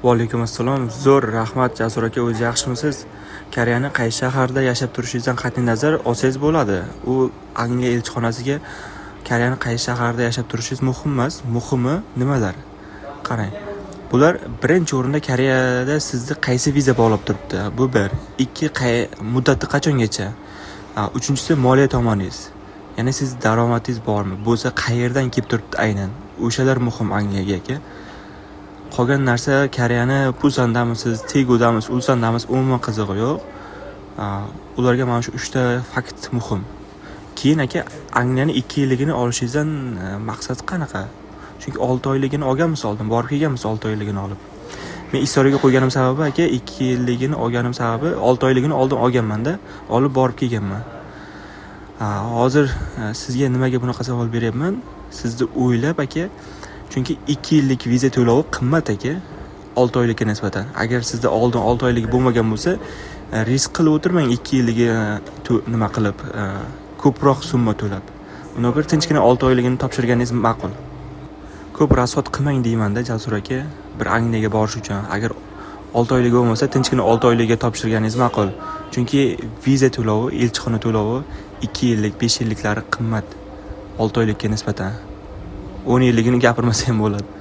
Va alaykum assalom. Zo'r rahmat Jasur aka, o'zi yaxshimisiz? Koreyaning qaysi shaharda yashab turishingizdan qat'iy nazar olsangiz bo'ladi. U Angliya elchixonasiga Koreyaning qaysi shaharda yashab turishingiz muhim emas. Muhimi nimalar? Qarang. Bular birinchi o'rinda Koreyada sizni qaysi viza bog'lab turibdi? Bu bir. Ikki, muddati qachongacha? Uchinchisi moliya tomoningiz. Ya'ni siz daromadingiz bormi? Bo'lsa qayerdan kelib turibdi aynan? O'shalar muhim Angliyaga aka. Qolgan narsa Koreyani Pusandamisiz, Tegudamisiz, Ulsandamisiz umuman qizig'i yo'q. Ularga mana shu 3 ta fakt muhim. Keyin aka Angliyani 2 yilligini olishingizdan maqsad qanaqa? Chunki 6 oyligini olganmisiz oldin, borib kelganmisiz 6 oyligini olib. Men istoriyaga qo'yganim sababi aka 2 yilligini olganim sababi 6 oyligini oldin olganman-da, olib borib kelganman. Hozir sizga nimaga bunaqa savol beryapman? Sizni o'ylab aka, chunki 2 yillik viza to'lovi qimmat aka, 6 oylikka nisbatan. Agar sizda oldin 6 oylik bo'lmagan bo'lsa, risk qilib o'tirmang 2 yilliga nima qilib, ko'proq summa to'lab. Undan ko'ra tinchgina 6 oyligini topshirganingiz ma'qul. Ko'p rasvod qilmang deyman-da Jasur aka, bir Angliyaga borish uchun. Agar 6 oylik bo'lmasa, tinchgina 6 oylikga topshirganingiz ma'qul. Chunki viza to'lovi, elchixona to'lovi 2 yillik, 5 yilliklari qimmat 6 oylikka nisbatan. 10 yilligini gapirmasam bo'ladi.